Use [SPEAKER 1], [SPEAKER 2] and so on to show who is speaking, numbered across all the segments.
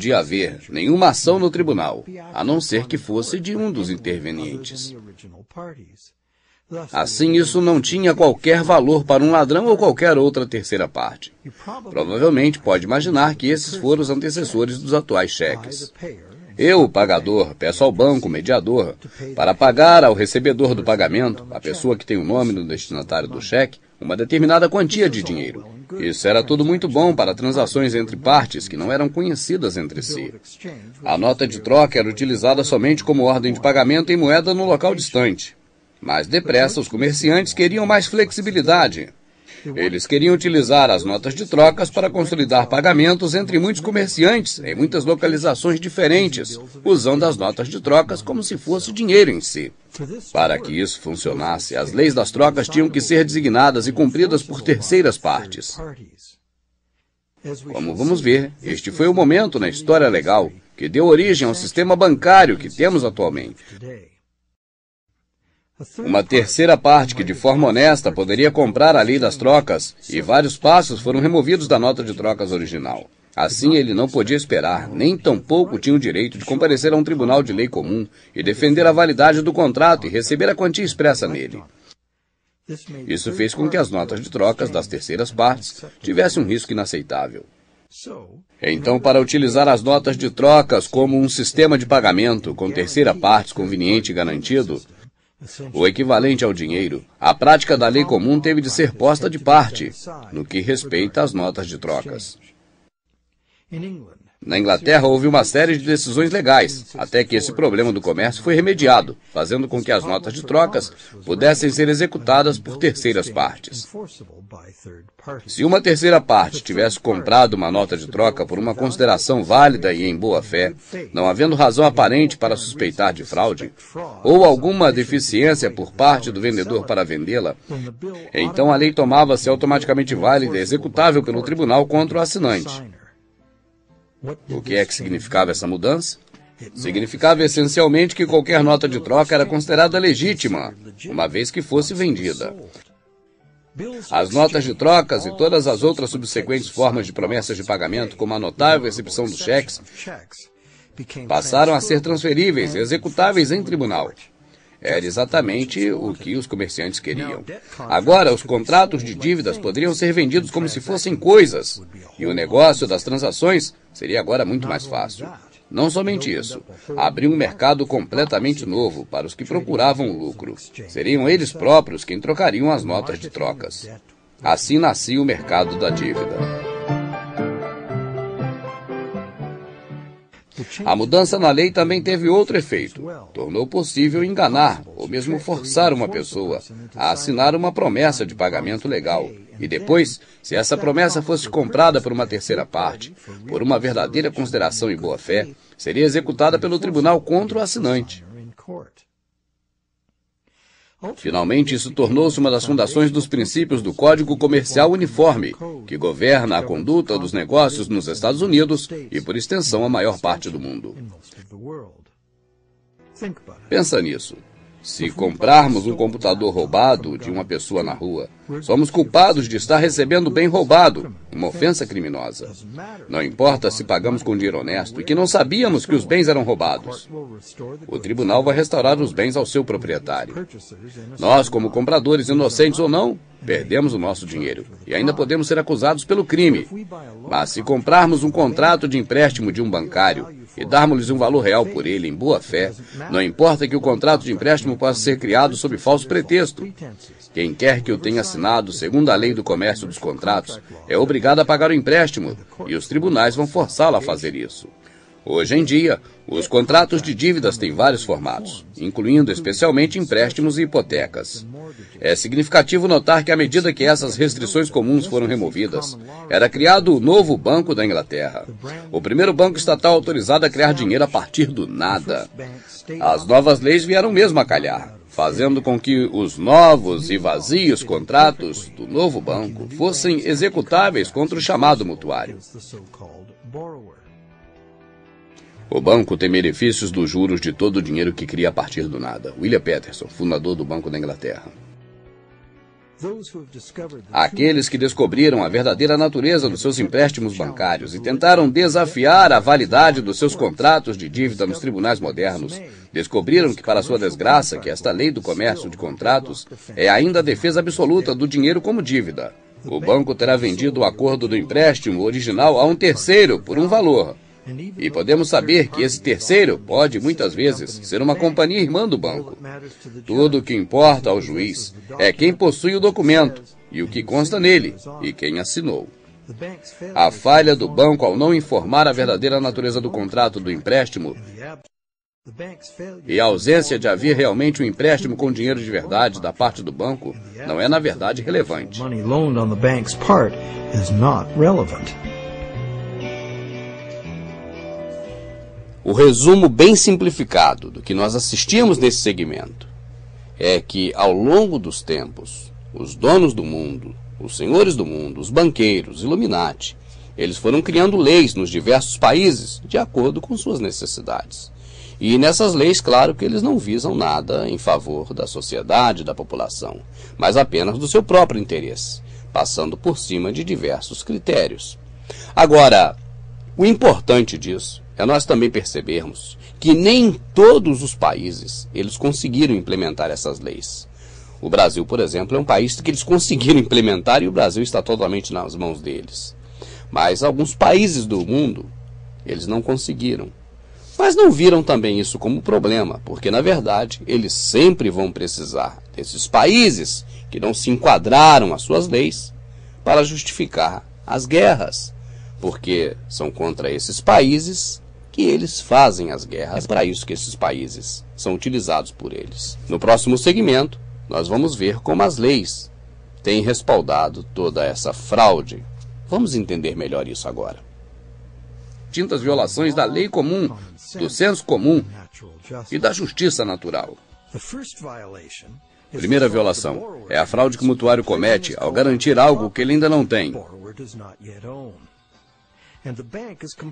[SPEAKER 1] podia haver nenhuma ação no tribunal, a não ser que fosse de um dos intervenientes. Assim, isso não tinha qualquer valor para um ladrão ou qualquer outra terceira parte. Provavelmente pode imaginar que esses foram os antecessores dos atuais cheques. Eu, o pagador, peço ao banco, mediador, para pagar ao recebedor do pagamento, a pessoa que tem o nome do destinatário do cheque, uma determinada quantia de dinheiro. Isso era tudo muito bom para transações entre partes que não eram conhecidas entre si. A nota de troca era utilizada somente como ordem de pagamento em moeda no local distante. Mas depressa os comerciantes queriam mais flexibilidade. Eles queriam utilizar as notas de trocas para consolidar pagamentos entre muitos comerciantes em muitas localizações diferentes, usando as notas de trocas como se fosse dinheiro em si. Para que isso funcionasse, as leis das trocas tinham que ser designadas e cumpridas por terceiras partes. Como vamos ver, este foi o momento na história legal que deu origem ao sistema bancário que temos atualmente. Uma terceira parte que de forma honesta poderia comprar a lei das trocas, e vários passos foram removidos da nota de trocas original. Assim, ele não podia esperar, nem tampouco tinha o direito de comparecer a um tribunal de lei comum e defender a validade do contrato e receber a quantia expressa nele. Isso fez com que as notas de trocas das terceiras partes tivessem um risco inaceitável. Então, para utilizar as notas de trocas como um sistema de pagamento com terceira parte conveniente e garantido, o equivalente ao dinheiro, a prática da lei comum teve de ser posta de parte, no que respeita às notas de trocas. Na Inglaterra, houve uma série de decisões legais, até que esse problema do comércio foi remediado, fazendo com que as notas de trocas pudessem ser executadas por terceiras partes. Se uma terceira parte tivesse comprado uma nota de troca por uma consideração válida e em boa fé, não havendo razão aparente para suspeitar de fraude, ou alguma deficiência por parte do vendedor para vendê-la, então a lei tomava-se automaticamente válida e executável pelo tribunal contra o assinante. O que é que significava essa mudança? Significava essencialmente que qualquer nota de troca era considerada legítima, uma vez que fosse vendida. As notas de trocas e todas as outras subsequentes formas de promessas de pagamento, como a notável exibição dos cheques, passaram a ser transferíveis e executáveis em tribunal. Era exatamente o que os comerciantes queriam. Agora, os contratos de dívidas poderiam ser vendidos como se fossem coisas, e o negócio das transações seria agora muito mais fácil. Não somente isso, abriu um mercado completamente novo para os que procuravam lucro. Seriam eles próprios quem trocariam as notas de trocas. Assim nascia o mercado da dívida. A mudança na lei também teve outro efeito. Tornou possível enganar ou mesmo forçar uma pessoa a assinar uma promessa de pagamento legal. E depois, se essa promessa fosse comprada por uma terceira parte, por uma verdadeira consideração e boa-fé, seria executada pelo tribunal contra o assinante. Finalmente, isso tornou-se uma das fundações dos princípios do Código Comercial Uniforme, que governa a conduta dos negócios nos Estados Unidos e, por extensão, a maior parte do mundo. Pensa nisso. Se comprarmos um computador roubado de uma pessoa na rua, somos culpados de estar recebendo bem roubado, uma ofensa criminosa. Não importa se pagamos com dinheiro honesto e que não sabíamos que os bens eram roubados. O tribunal vai restaurar os bens ao seu proprietário. Nós, como compradores inocentes ou não, perdemos o nosso dinheiro e ainda podemos ser acusados pelo crime. Mas se comprarmos um contrato de empréstimo de um bancário e darmos-lhes um valor real por ele em boa fé, não importa que o contrato de empréstimo possa ser criado sob falso pretexto. Quem quer que o tenha assinado segundo a lei do comércio dos contratos é obrigado a pagar o empréstimo e os tribunais vão forçá-lo a fazer isso. Hoje em dia, os contratos de dívidas têm vários formatos, incluindo especialmente empréstimos e hipotecas. É significativo notar que à medida que essas restrições comuns foram removidas, era criado o novo Banco da Inglaterra, o primeiro banco estatal autorizado a criar dinheiro a partir do nada. As novas leis vieram mesmo a calhar, fazendo com que os novos e vazios contratos do novo banco fossem executáveis contra o chamado mutuário. O banco tem benefícios dos juros de todo o dinheiro que cria a partir do nada. William Peterson, fundador do Banco da Inglaterra. Aqueles que descobriram a verdadeira natureza dos seus empréstimos bancários e tentaram desafiar a validade dos seus contratos de dívida nos tribunais modernos, descobriram que, para sua desgraça, que esta lei do comércio de contratos é ainda a defesa absoluta do dinheiro como dívida. O banco terá vendido o acordo do empréstimo original a um terceiro por um valor. E podemos saber que esse terceiro pode, muitas vezes, ser uma companhia irmã do banco. Tudo o que importa ao juiz é quem possui o documento, e o que consta nele, e quem assinou. A falha do banco ao não informar a verdadeira natureza do contrato do empréstimo e a ausência de haver realmente um empréstimo com dinheiro de verdade da parte do banco não é, na verdade, relevante. O resumo bem simplificado do que nós assistimos nesse segmento é que, ao longo dos tempos, os donos do mundo, os senhores do mundo, os banqueiros, Illuminati, eles foram criando leis nos diversos países de acordo com suas necessidades. E nessas leis, claro que eles não visam nada em favor da sociedade, da população, mas apenas do seu próprio interesse, passando por cima de diversos critérios. Agora, o importante disso é nós também percebermos que nem todos os países eles conseguiram implementar essas leis. O Brasil, por exemplo, é um país que eles conseguiram implementar e o Brasil está totalmente nas mãos deles. Mas alguns países do mundo, eles não conseguiram. Mas não viram também isso como problema, porque, na verdade, eles sempre vão precisar desses países que não se enquadraram às suas leis para justificar as guerras, porque são contra esses países que eles fazem as guerras, é para isso que esses países são utilizados por eles. No próximo segmento, nós vamos ver como as leis têm respaldado toda essa fraude. Vamos entender melhor isso agora. Distintas violações da lei comum, do senso comum e da justiça natural. Primeira violação é a fraude que o mutuário comete ao garantir algo que ele ainda não tem.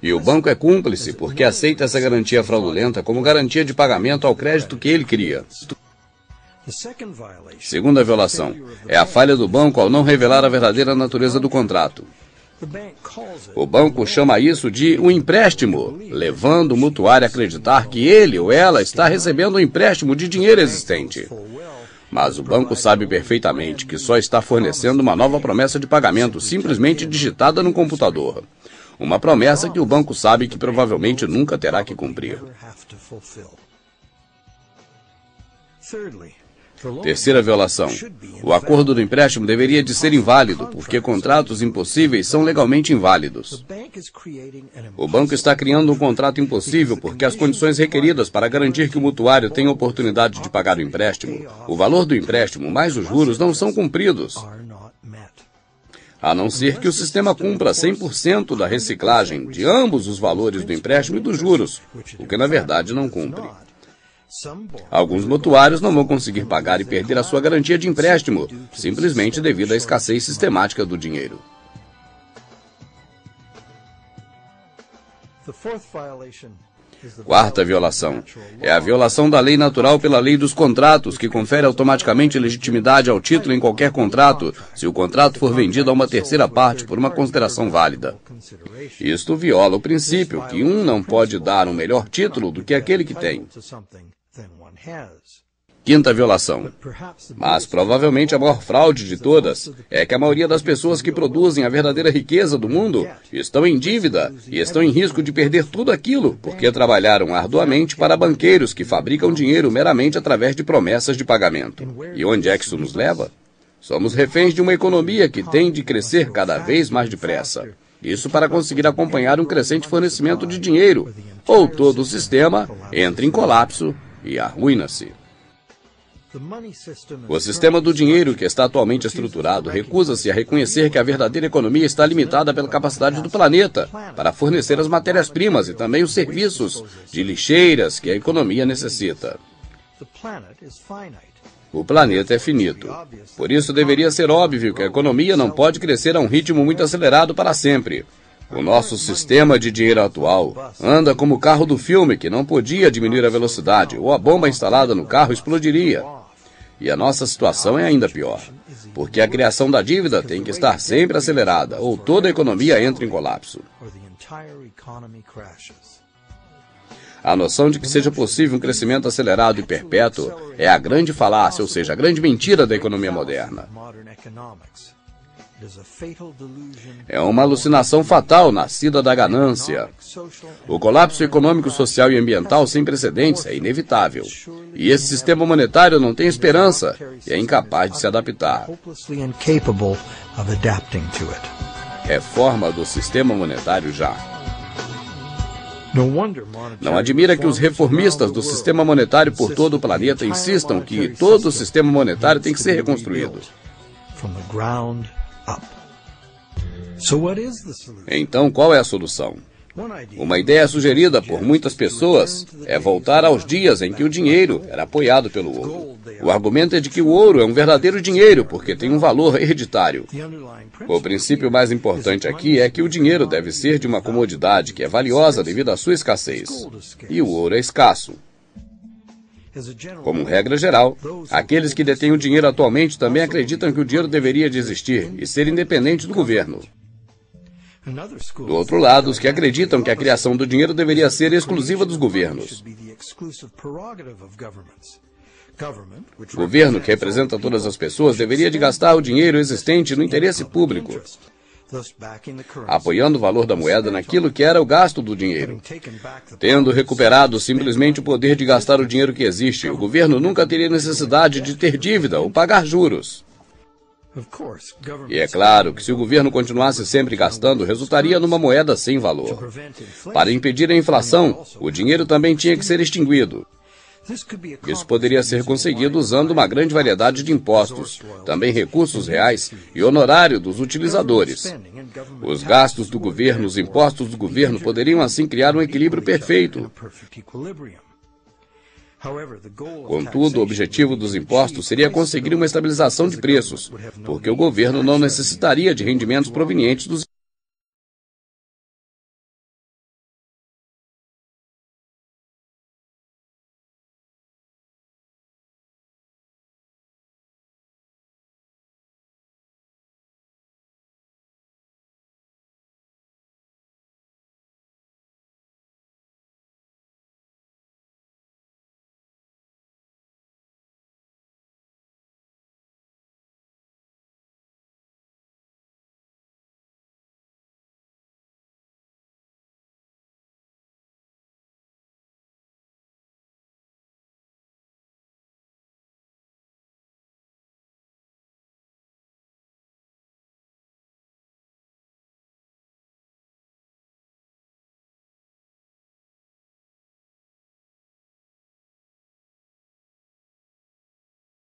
[SPEAKER 1] E o banco é cúmplice porque aceita essa garantia fraudulenta como garantia de pagamento ao crédito que ele cria. Segunda violação é a falha do banco ao não revelar a verdadeira natureza do contrato. O banco chama isso de um empréstimo, levando o mutuário a acreditar que ele ou ela está recebendo um empréstimo de dinheiro existente. Mas o banco sabe perfeitamente que só está fornecendo uma nova promessa de pagamento simplesmente digitada no computador. Uma promessa que o banco sabe que provavelmente nunca terá que cumprir. Terceira violação. O acordo do empréstimo deveria de ser inválido, porque contratos impossíveis são legalmente inválidos. O banco está criando um contrato impossível porque as condições requeridas para garantir que o mutuário tenha oportunidade de pagar o empréstimo, o valor do empréstimo mais os juros, não são cumpridos. A não ser que o sistema cumpra 100% da reciclagem de ambos os valores do empréstimo e dos juros, o que na verdade não cumpre. Alguns mutuários não vão conseguir pagar e perder a sua garantia de empréstimo, simplesmente devido à escassez sistemática do dinheiro. Quarta violação é a violação da lei natural pela lei dos contratos, que confere automaticamente legitimidade ao título em qualquer contrato, se o contrato for vendido a uma terceira parte por uma consideração válida. Isto viola o princípio que um não pode dar um melhor título do que aquele que tem. Quinta violação. Mas provavelmente a maior fraude de todas é que a maioria das pessoas que produzem a verdadeira riqueza do mundo estão em dívida e estão em risco de perder tudo aquilo porque trabalharam arduamente para banqueiros que fabricam dinheiro meramente através de promessas de pagamento. E onde é que isso nos leva? Somos reféns de uma economia que tem de crescer cada vez mais depressa. Isso para conseguir acompanhar um crescente fornecimento de dinheiro, ou todo o sistema entra em colapso e arruína-se. O sistema do dinheiro que está atualmente estruturado recusa-se a reconhecer que a verdadeira economia está limitada pela capacidade do planeta para fornecer as matérias-primas e também os serviços de lixeiras que a economia necessita. O planeta é finito. Por isso deveria ser óbvio que a economia não pode crescer a um ritmo muito acelerado para sempre. O nosso sistema de dinheiro atual anda como o carro do filme que não podia diminuir a velocidade ou a bomba instalada no carro explodiria. E a nossa situação é ainda pior. porque a criação da dívida tem que estar sempre acelerada, ou toda a economia entra em colapso. A noção de que seja possível um crescimento acelerado e perpétuo é a grande falácia, ou seja, a grande mentira da economia moderna. É uma alucinação fatal nascida da ganância. O colapso econômico, social e ambiental sem precedentes é inevitável. E esse sistema monetário não tem esperança e é incapaz de se adaptar. Reforma do sistema monetário já. Não admira que os reformistas do sistema monetário por todo o planeta insistam que todo o sistema monetário tem que ser reconstruído. Então, qual é a solução? Uma ideia sugerida por muitas pessoas é voltar aos dias em que o dinheiro era apoiado pelo ouro. O argumento é de que o ouro é um verdadeiro dinheiro porque tem um valor hereditário. O princípio mais importante aqui é que o dinheiro deve ser de uma comodidade que é valiosa devido à sua escassez. E o ouro é escasso. Como regra geral, aqueles que detêm o dinheiro atualmente também acreditam que o dinheiro deveria de existir e ser independente do governo. Do outro lado, os que acreditam que a criação do dinheiro deveria ser exclusiva dos governos. O governo, que representa todas as pessoas, deveria de gastar o dinheiro existente no interesse público, apoiando o valor da moeda naquilo que era o gasto do dinheiro. Tendo recuperado simplesmente o poder de gastar o dinheiro que existe, o governo nunca teria necessidade de ter dívida ou pagar juros. E é claro que se o governo continuasse sempre gastando, resultaria numa moeda sem valor. Para impedir a inflação, o dinheiro também tinha que ser extinguido. Isso poderia ser conseguido usando uma grande variedade de impostos, também recursos reais e honorário dos utilizadores. Os gastos do governo, os impostos do governo poderiam assim criar um equilíbrio perfeito. Contudo, o objetivo dos impostos seria conseguir uma estabilização de preços, porque o governo não necessitaria de rendimentos provenientes dos